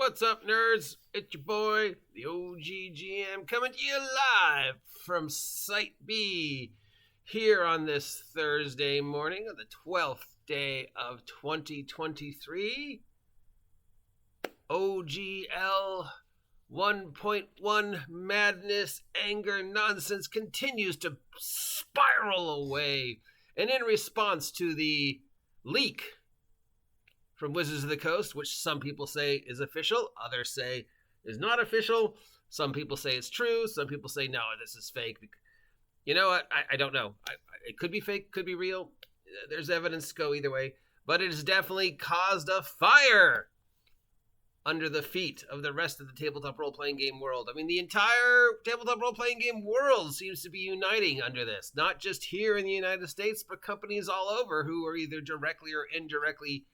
What's up, nerds? It's your boy, the OGGM, coming to you live from Site B here on this Thursday morning of the 12th day of 2023. OGL 1.1 madness, anger, nonsense continues to spiral away. And in response to the leak from Wizards of the Coast, which some people say is official, others say is not official. Some people say it's true. Some people say, no, this is fake. You know what? I don't know. It could be fake, could be real. There's evidence to go either way. But it has definitely caused a fire under the feet of the rest of the tabletop role-playing game world. I mean, the entire tabletop role-playing game world seems to be uniting under this. Not just here in the United States, but companies all over who are either directly or indirectly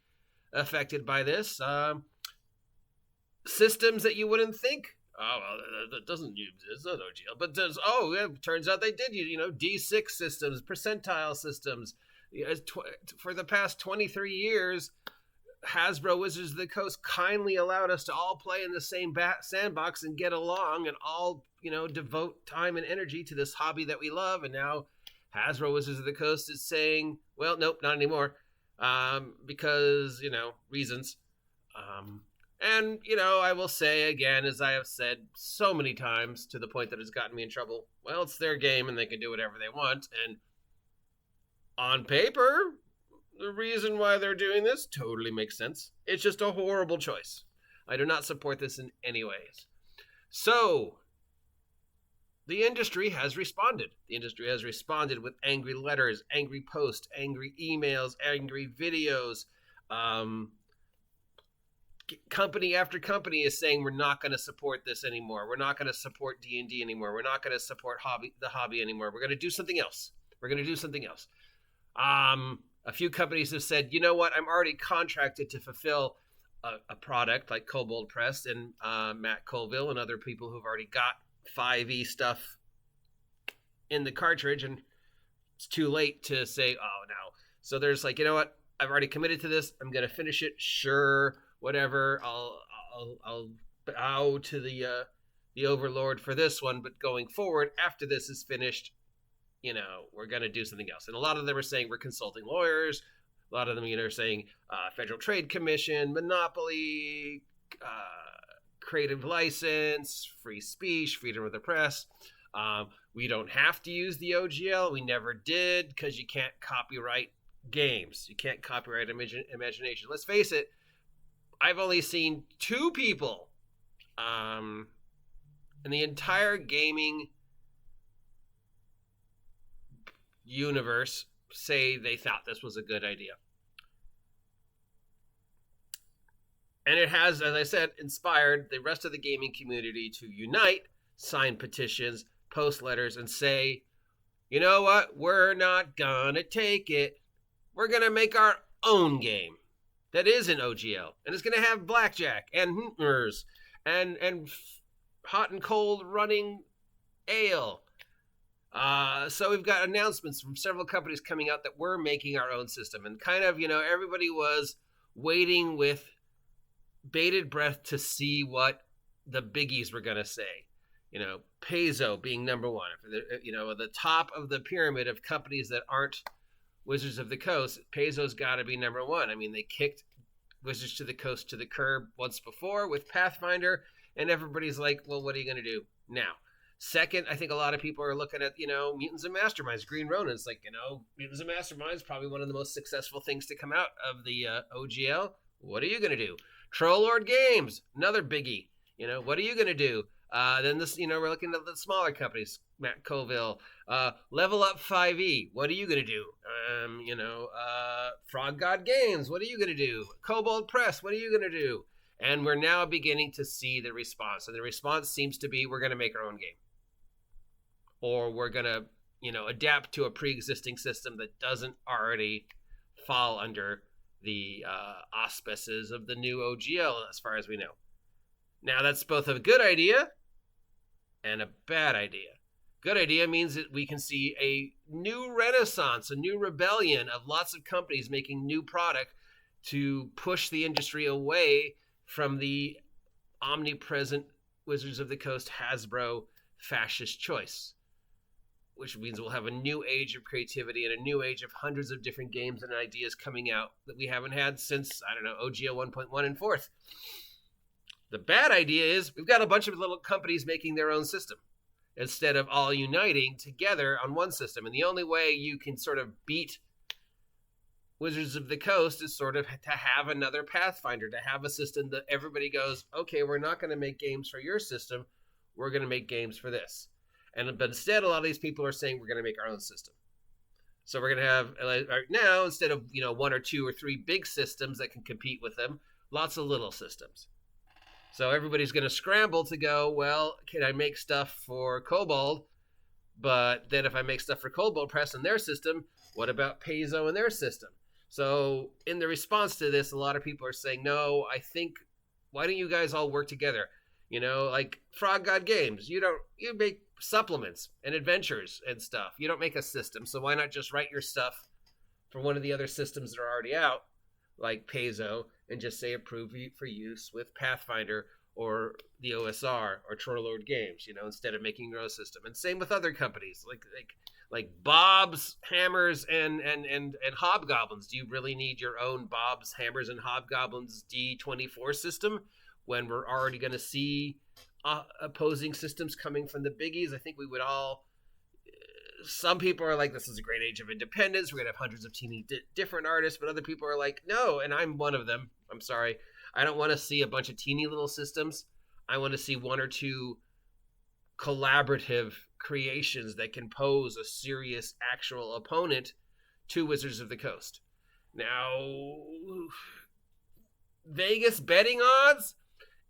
affected by this. Systems that you wouldn't think, oh, well, that doesn't use, it's not OGL, but does, oh, yeah, turns out they did, D6 systems, percentile systems. For the past 23 years, Hasbro Wizards of the Coast kindly allowed us to all play in the same sandbox and get along and all, devote time and energy to this hobby that we love. And now Hasbro Wizards of the Coast is saying, well, nope, not anymore. Because, reasons. And, I will say again, as I have said so many times to the point that it's gotten me in trouble, well, it's their game and they can do whatever they want. And on paper, the reason why they're doing this totally makes sense. It's just a horrible choice. I do not support this in any ways. So, the industry has responded. The industry has responded with angry letters, angry posts, angry emails, angry videos. Company after company is saying we're not going to support this anymore. We're not going to support D&D anymore. We're not going to support the hobby anymore. We're going to do something else. A few companies have said, you know what? I'm already contracted to fulfill a product like Kobold Press and Matt Colville and other people who've already got 5e stuff in the cartridge, and it's too late to say, oh, no. So there's like, you know what? I've already committed to this. I'm going to finish it. Sure, whatever. I'll bow to the overlord for this one, but going forward, after this is finished, we're going to do something else. And a lot of them are saying we're consulting lawyers. A lot of them, are saying Federal Trade Commission, monopoly, creative license, free speech, freedom of the press. We don't have to use the OGL. We never did because you can't copyright games. You can't copyright imagination. Let's face it, I've only seen two people in the entire gaming universe say they thought this was a good idea. And it has, as I said, inspired the rest of the gaming community to unite, sign petitions, post letters, and say, you know what? We're not gonna take it. We're gonna make our own game that is an OGL. And it's gonna have blackjack and hooters and hot and cold running ale. So we've got announcements from several companies coming out that we're making our own system. And kind of, everybody was waiting with bated breath to see what the biggies were going to say. Paizo being number one. The top of the pyramid of companies that aren't Wizards of the Coast, Paizo's got to be number one. I mean, they kicked Wizards of the Coast to the curb once before with Pathfinder, and everybody's like, well, what are you going to do now? Second, I think a lot of people are looking at, Mutants and Masterminds. Green Ronan's like, Mutants and Masterminds, probably one of the most successful things to come out of the OGL. What are you going to do? Troll Lord Games, another biggie. What are you going to do? Then this, we're looking at the smaller companies, Matt Colville, Level Up 5e. What are you going to do? Frog God Games. What are you going to do? Kobold Press. What are you going to do? And we're now beginning to see the response. And the response seems to be, we're going to make our own game. Or we're going to, adapt to a pre-existing system that doesn't already fall under the auspices of the new OGL, as far as we know. Now, that's both a good idea and a bad idea. Good idea means that we can see a new renaissance, a new rebellion of lots of companies making new product to push the industry away from the omnipresent Wizards of the Coast Hasbro fascist choice, which means we'll have a new age of creativity and a new age of hundreds of different games and ideas coming out that we haven't had since, I don't know, OGL 1.1 and 4th. The bad idea is we've got a bunch of little companies making their own system instead of all uniting together on one system. And the only way you can sort of beat Wizards of the Coast is sort of to have another Pathfinder, to have a system that everybody goes, okay, we're not going to make games for your system. We're going to make games for this. But instead, a lot of these people are saying we're going to make our own system. So we're going to have, right now, instead of, one or two or three big systems that can compete with them, lots of little systems. So everybody's going to scramble to go, well, can I make stuff for Kobold? But then if I make stuff for Kobold Press and their system, what about Paizo and their system? So in the response to this, a lot of people are saying, no, I think, why don't you guys all work together? Like Frog God Games, you make supplements and adventures and stuff. You don't make a system. So why not just write your stuff for one of the other systems that are already out, like Paizo, and just say approved for use with Pathfinder or the OSR or Trollord Games, instead of making your own system. And same with other companies like Bob's Hammers and Hobgoblins. Do you really need your own Bob's Hammers and Hobgoblins D24 system when we're already going to see opposing systems coming from the biggies? I think we would all. Some people are like, this is a great age of independence. We're going to have hundreds of teeny different artists. But other people are like, no, and I'm one of them. I'm sorry. I don't want to see a bunch of teeny little systems. I want to see one or two collaborative creations that can pose a serious actual opponent to Wizards of the Coast. Now, Vegas betting odds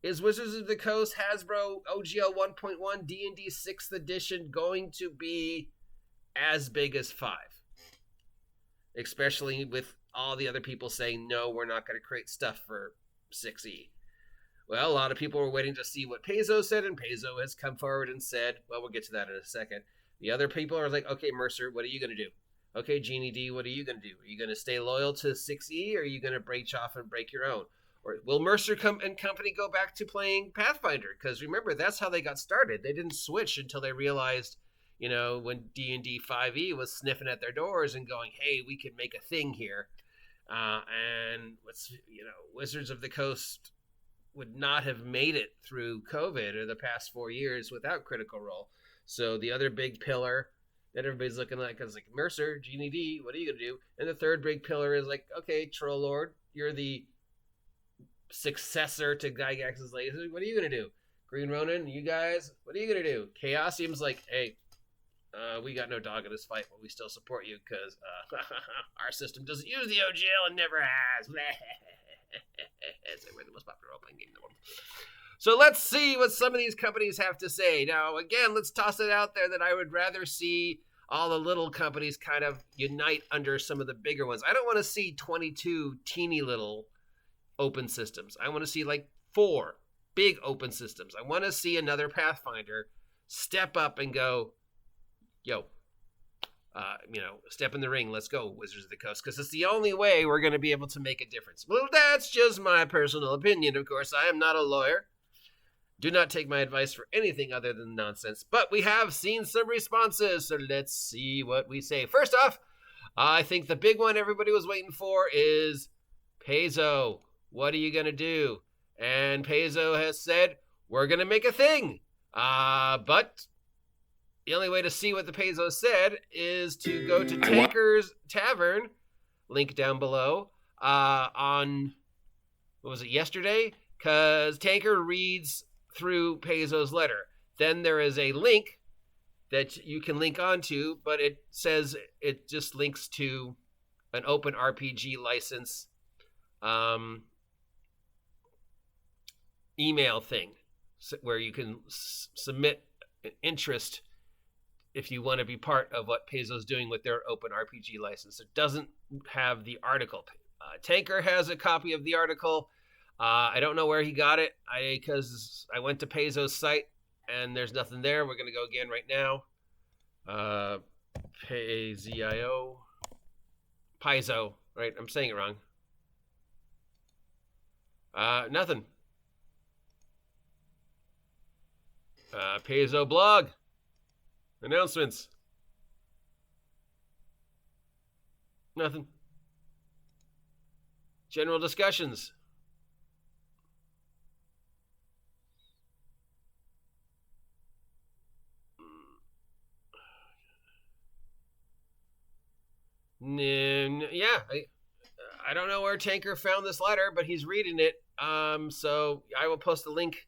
is Wizards of the Coast Hasbro OGL 1.1 D&D 6th edition going to be as big as 5, especially with all the other people saying, no, we're not going to create stuff for 6e. Well, a lot of people were waiting to see what Paizo said, and Paizo has come forward and said, well, we'll get to that in a second. The other people are like, okay, Mercer, what are you going to do? Okay, Genie D, what are you going to do? Are you going to stay loyal to 6e, or are you going to branch off and break your own? Or will Mercer and company go back to playing Pathfinder? Because remember, that's how they got started. They didn't switch until they realized, when D&D 5e was sniffing at their doors and going, hey, we could make a thing here. And Wizards of the Coast would not have made it through COVID or the past 4 years without Critical Role. So the other big pillar that everybody's looking like is like, Mercer, Genie D, what are you going to do? And the third big pillar is like, okay, Troll Lord, you're the successor to Gygax's laser. What are you going to do? Green Ronin, you guys, what are you going to do? Chaosium's like, hey, we got no dog in this fight, but we still support you because our system doesn't use the OGL and never has. It's the most popular role-playing game in the world. So let's see what some of these companies have to say. Now, again, let's toss it out there that I would rather see all the little companies kind of unite under some of the bigger ones. I don't want to see 22 teeny little open systems. I want to see like 4 big open systems. I want to see another Pathfinder step up and go, yo, step in the ring. Let's go, Wizards of the Coast, because it's the only way we're going to be able to make a difference. Well, that's just my personal opinion, of course. I am not a lawyer. Do not take my advice for anything other than nonsense. But we have seen some responses, so let's see what we say. First off, I think the big one everybody was waiting for is Paizo. What are you going to do? And Paizo has said, we're going to make a thing. But the only way to see what the Paizo said is to go to Tanker's Tavern, link down below, on, what was it, yesterday? Because Tanker reads through Paizo's letter. Then there is a link that you can link onto, but it says it just links to an open RPG license email thing where you can submit an interest if you want to be part of what Paizo's doing with their open RPG license. It doesn't have the article. Tanker has a copy of the article. I don't know where he got it because I went to Paizo's site and there's nothing there. We're going to go again right now. Paizo, right? I'm saying it wrong. Nothing. Paizo blog. Announcements. Nothing. General discussions. Yeah, I don't know where Tanker found this letter, but he's reading it. So I will post a link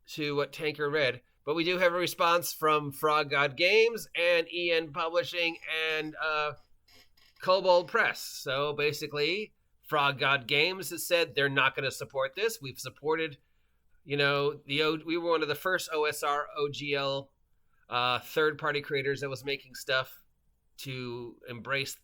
to what Tanker read. But we do have a response from Frog God Games and EN Publishing and Kobold Press. So basically, Frog God Games has said they're not going to support this. We've supported, we were one of the first OSR OGL third-party creators that was making stuff to embrace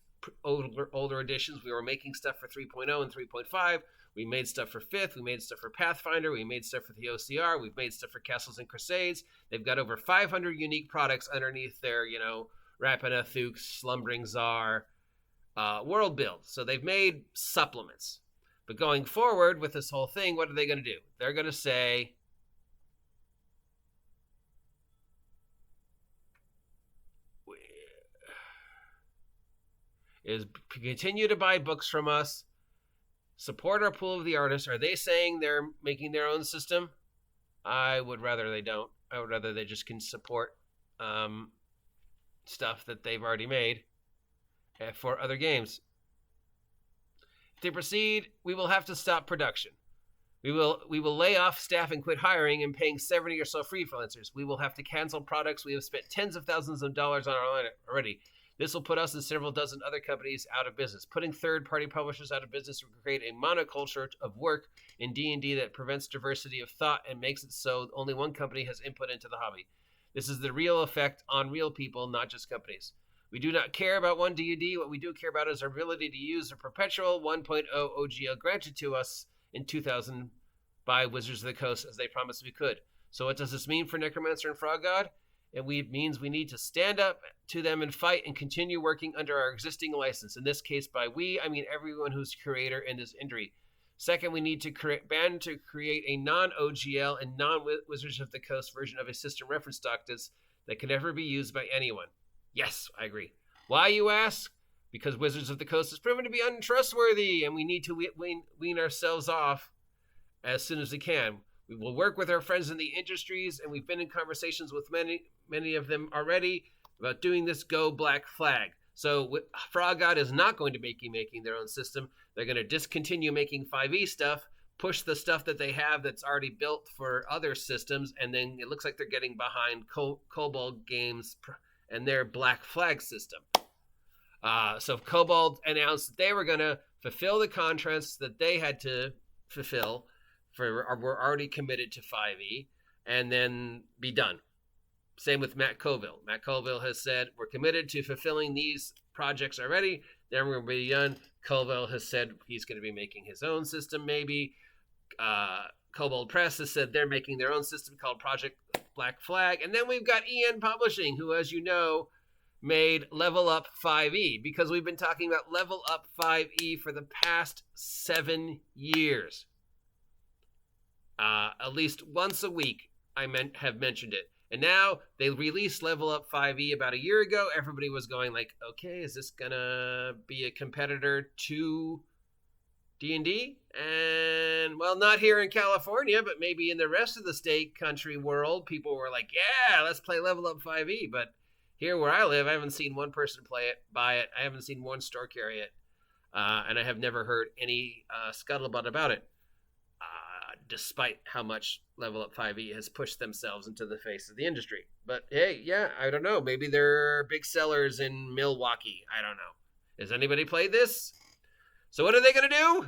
older editions. We were making stuff for 3.0 and 3.5. We made stuff for 5th. We made stuff for Pathfinder. We made stuff for the OCR. We've made stuff for Castles and Crusades. They've got over 500 unique products underneath their, Rapina, Thux, Slumbering Czar world build. So they've made supplements. But going forward with this whole thing, what are they going to do? They're going to say, is continue to buy books from us, support our pool of the artists. Are they saying they're making their own system? I would rather they don't. I would rather they just can support stuff that they've already made for other games. If they proceed, we will have to stop production. We will lay off staff and quit hiring and paying 70 or so freelancers. We will have to cancel products we have spent tens of thousands of dollars on already. This will put us and several dozen other companies out of business. Putting third-party publishers out of business will create a monoculture of work in D&D that prevents diversity of thought and makes it so only one company has input into the hobby. This is the real effect on real people, not just companies. We do not care about one D&D. What we do care about is our ability to use the perpetual 1.0 OGL granted to us in 2000 by Wizards of the Coast as they promised we could. So what does this mean for Necromancer and Frog God? It means we need to stand up to them and fight and continue working under our existing license. In this case, by we, I mean everyone who's creator in this industry. Second, we need to create a non-OGL and non-Wizards of the Coast version of a system reference documents that can never be used by anyone. Yes, I agree. Why, you ask? Because Wizards of the Coast has proven to be untrustworthy, and we need to wean ourselves off as soon as we can. We will work with our friends in the industries, and we've been in conversations with many of them already about doing this Go Black Flag. So Frog God is not going to be making their own system. They're going to discontinue making 5e stuff, push the stuff that they have that's already built for other systems, and then it looks like they're getting behind Kobold Games and their Black Flag system. So Kobold announced that they were going to fulfill the contracts that they had to fulfill were already committed to 5e, and then be done. Same with Matt Colville. Matt Colville has said, we're committed to fulfilling these projects already, then we're going to be done. Colville has said he's going to be making his own system, maybe. Kobold Press has said they're making their own system called Project Black Flag. And then we've got EN Publishing, who, as you know, made Level Up 5e, because we've been talking about Level Up 5e for the past 7 years. At least once a week, I have mentioned it. And now they released Level Up 5e about a year ago. Everybody was going like, okay, is this going to be a competitor to D&D? And, well, not here in California, but maybe in the rest of the state, country, world, people were like, yeah, let's play Level Up 5e. But here where I live, I haven't seen one person buy it. I haven't seen one store carry it. And I have never heard any scuttlebutt about it. Despite how much Level Up 5e has pushed themselves into the face of the industry. But hey, yeah, I don't know. Maybe they're big sellers in Milwaukee. I don't know. Has anybody played this? So what are they going to do?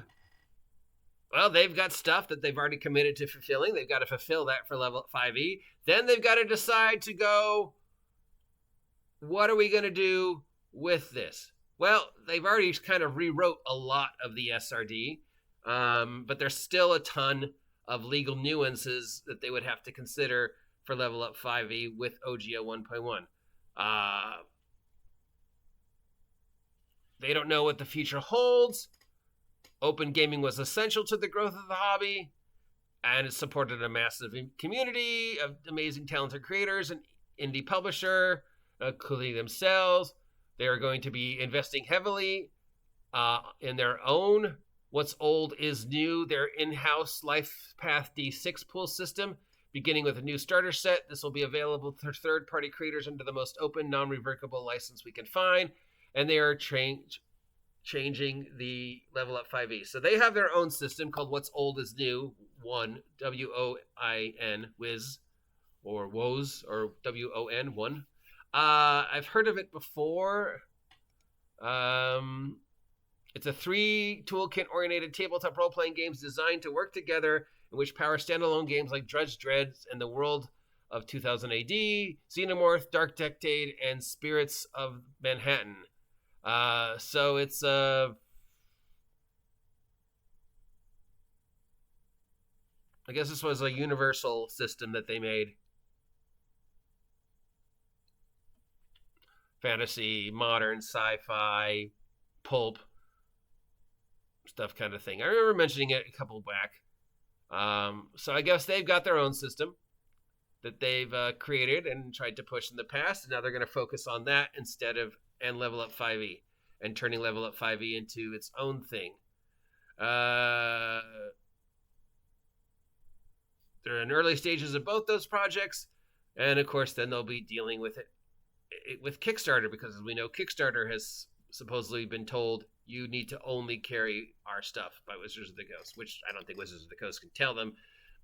Well, they've got stuff that they've already committed to fulfilling. They've got to fulfill that for Level Up 5e. Then they've got to decide to go, what are we going to do with this? Well, they've already kind of rewrote a lot of the SRD, but there's still a ton of legal nuances that they would have to consider for Level Up 5e with OGL 1.1. They don't know what the future holds. Open gaming was essential to the growth of the hobby, and it's supported a massive community of amazing, talented creators and indie publisher, including themselves. They are going to be investing heavily in their own What's Old is New, their in-house Life Path D6 pool system, beginning with a new starter set. This will be available to third-party creators under the most open, non-revocable license we can find, and they are changing the Level Up 5e. So they have their own system called What's Old is New 1, WOIN, Wiz, or WOZ, or WON 1. I've heard of it before. It's a 3 toolkit-oriented tabletop role-playing games designed to work together, in which power standalone games like Drudge Dread and the World of 2000 AD, Xenomorph, Dark Decade, and Spirits of Manhattan. So it's I guess this was a universal system that they made. Fantasy, modern, sci-fi, pulp stuff kind of thing. I remember mentioning it a couple back. So I guess they've got their own system that they've created and tried to push in the past, and now they're going to focus on that instead of and Level Up 5e and turning Level Up 5e into its own thing. They're in early stages of both those projects, and of course then they'll be dealing with it with Kickstarter, because as we know, Kickstarter has supposedly been told you need to only carry our stuff by Wizards of the Coast, which I don't think Wizards of the Coast can tell them,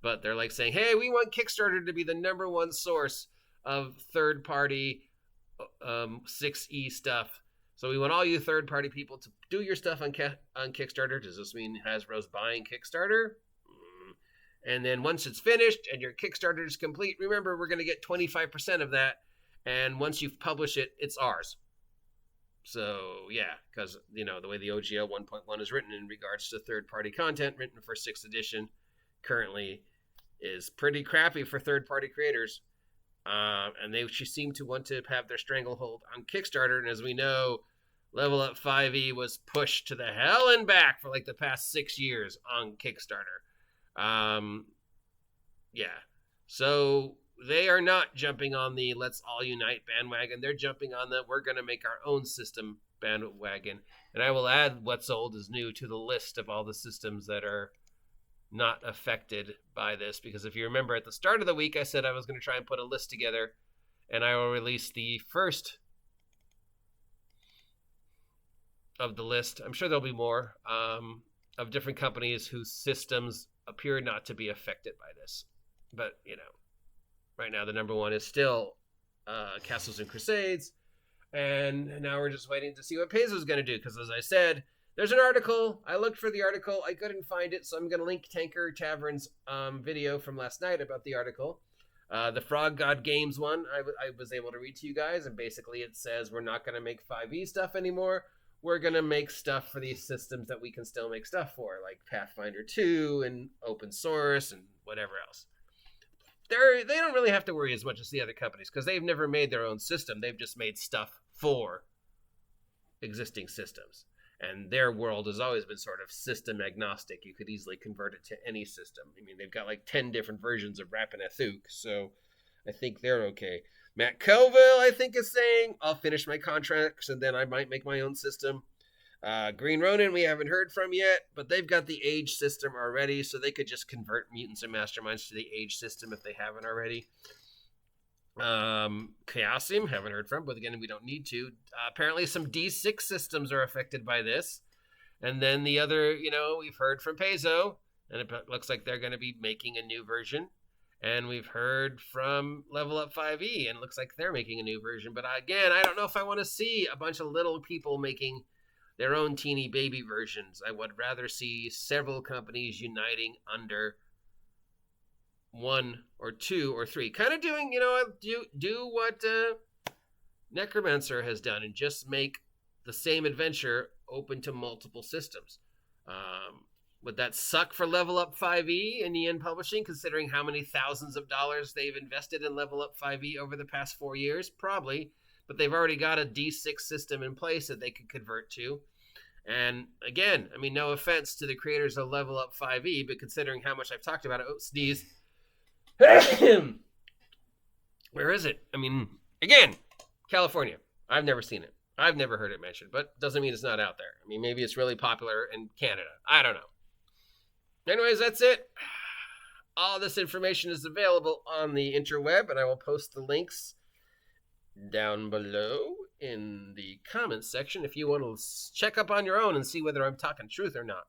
but they're like saying, hey, we want Kickstarter to be the #1 source of third-party 6e stuff. So we want all you third-party people to do your stuff on Kickstarter. Does this mean Hasbro's buying Kickstarter? And then once it's finished and your Kickstarter is complete, remember, we're going to get 25% of that. And once you've published it, it's ours. So, yeah, because, you know, the way the OGL 1.1 is written in regards to third-party content written for 6th edition currently is pretty crappy for third-party creators. And they seem to want to have their stranglehold on Kickstarter. And as we know, Level Up 5e was pushed to the hell and back for like the past 6 years on Kickstarter. Yeah. So they are not jumping on the let's all unite bandwagon. They're jumping on the we're going to make our own system bandwagon. And I will add What's Old is New to the list of all the systems that are not affected by this. Because if you remember at the start of the week, I said I was going to try and put a list together. And I will release the first of the list. I'm sure there'll be more of different companies whose systems appear not to be affected by this. But, you know, right now the #1 is still Castles and Crusades. And now we're just waiting to see what Paizo's going to do. Because as I said, there's an article. I looked for the article. I couldn't find it. So I'm going to link Tanker Tavern's video from last night about the article. The Frog God Games one, I was able to read to you guys. And basically it says we're not going to make 5e stuff anymore. We're going to make stuff for these systems that we can still make stuff for, like Pathfinder 2 and open source and whatever else. They don't really have to worry as much as the other companies because they've never made their own system. They've just made stuff for existing systems. And their world has always been sort of system agnostic. You could easily convert it to any system. I mean, they've got like 10 different versions of Rapanathuk, so I think they're okay. Matt Colville, I think, is saying, I'll finish my contracts and then I might make my own system. Green Ronin, we haven't heard from yet, but they've got the Age system already, so they could just convert Mutants and Masterminds to the Age system if they haven't already. Chaosium, haven't heard from, but again, we don't need to. Apparently some D6 systems are affected by this. And then the other, you know, we've heard from Paizo, and it looks like they're going to be making a new version. And we've heard from Level Up 5e, and it looks like they're making a new version. But again, I don't know if I want to see a bunch of little people making their own teeny baby versions. I would rather see several companies uniting under 1 or 2 or 3. Kind of doing, you know, do what Necromancer has done and just make the same adventure open to multiple systems. Would that suck for Level Up 5e and EN Publishing, considering how many thousands of dollars they've invested in Level Up 5e over the past 4 years? Probably. But they've already got a D6 system in place that they could convert to. And again, I mean, no offense to the creators of Level Up 5e, but considering how much I've talked about it, sneeze. Where is it? I mean, again, California. I've never seen it. I've never heard it mentioned, but doesn't mean it's not out there. I mean, maybe it's really popular in Canada. I don't know. Anyways, that's it. All this information is available on the interweb, and I will post the links down below in the comments section if you want to check up on your own and see whether I'm talking truth or not.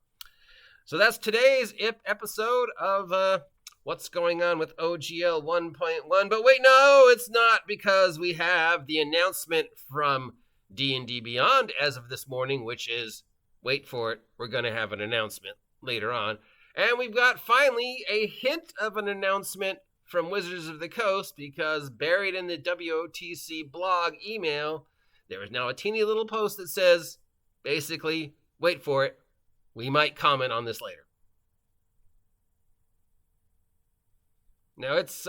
So that's today's episode of what's going on with OGL 1.1. But wait, no, it's not, because we have the announcement from D&D Beyond as of this morning, which is, wait for it, we're going to have an announcement later on. And we've got finally a hint of an announcement from Wizards of the Coast, because buried in the WOTC blog email, there is now a teeny little post that says, basically, wait for it, we might comment on this later. Now it's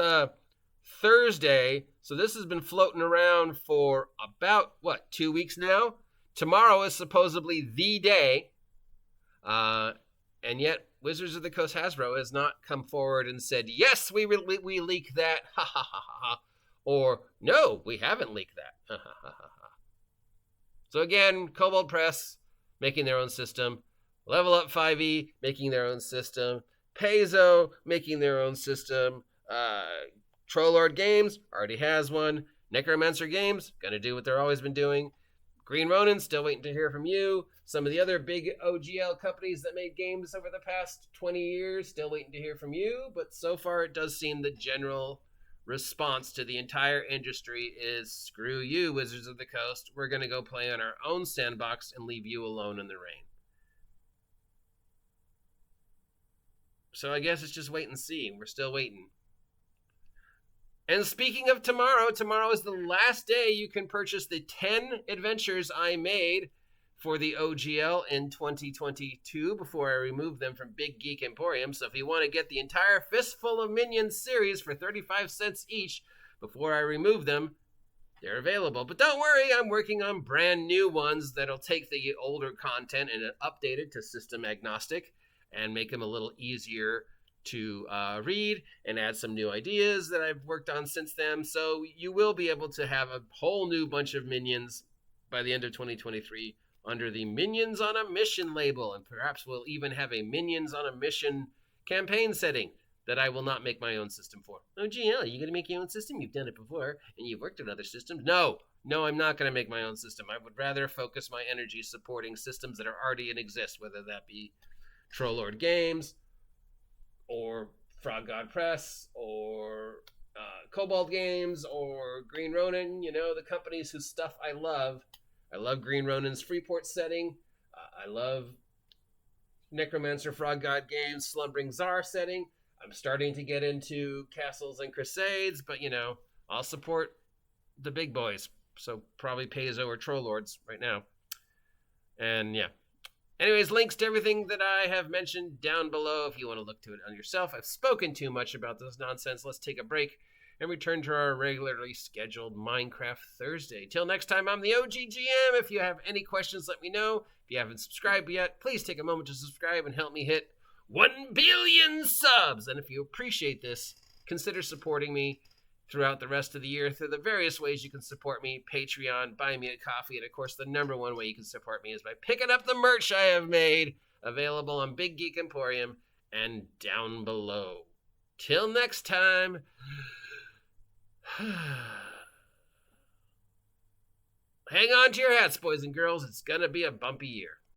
Thursday, so this has been floating around for about, 2 weeks now? Tomorrow is supposedly the day, and yet Wizards of the Coast Hasbro has not come forward and said, yes, we leaked that, ha ha ha ha ha, or no, we haven't leaked that, ha ha ha ha ha. So again, Kobold Press making their own system, Level Up 5e making their own system, Paizo making their own system, Trollord Games already has one, Necromancer Games gonna do what they've always been doing, Green Ronin, still waiting to hear from you. Some of the other big OGL companies that made games over the past 20 years, still waiting to hear from you. But so far, it does seem the general response to the entire industry is, screw you, Wizards of the Coast. We're going to go play on our own sandbox and leave you alone in the rain. So I guess it's just wait and see. We're still waiting. And speaking of tomorrow, tomorrow is the last day you can purchase the 10 adventures I made for the OGL in 2022 before I remove them from Big Geek Emporium. So if you want to get the entire Fistful of Minions series for 35 cents each before I remove them, they're available. But don't worry, I'm working on brand new ones that'll take the older content and update it to system agnostic and make them a little easier to read and add some new ideas that I've worked on since then. So you will be able to have a whole new bunch of minions by the end of 2023 under the Minions on a Mission label, and perhaps we'll even have a Minions on a Mission campaign setting that I will not make my own system for. OGL, are you going to make your own system? You've done it before, and you've worked on other systems. No, I'm not going to make my own system. I would rather focus my energy supporting systems that are already in exist, whether that be Trollord Games, or Frog God Press, or Kobold Games, or Green Ronin, the companies whose stuff I love. I love Green Ronin's Freeport setting. I love Necromancer Frog God Games' Slumbering Czar setting. I'm starting to get into Castles and Crusades, but, I'll support the big boys. So probably Paizo or Trollords right now. And, yeah. Anyways, links to everything that I have mentioned down below if you want to look to it on yourself. I've spoken too much about this nonsense. Let's take a break and return to our regularly scheduled Minecraft Thursday. Till next time, I'm the OGGM. If you have any questions, let me know. If you haven't subscribed yet, please take a moment to subscribe and help me hit 1 billion subs. And if you appreciate this, consider supporting me throughout the rest of the year through the various ways you can support me: Patreon, Buy Me a Coffee, and of course the number one way you can support me is by picking up the merch I have made, available on Big Geek Emporium and down below. Till next time, hang on to your hats, boys and girls. It's gonna be a bumpy year.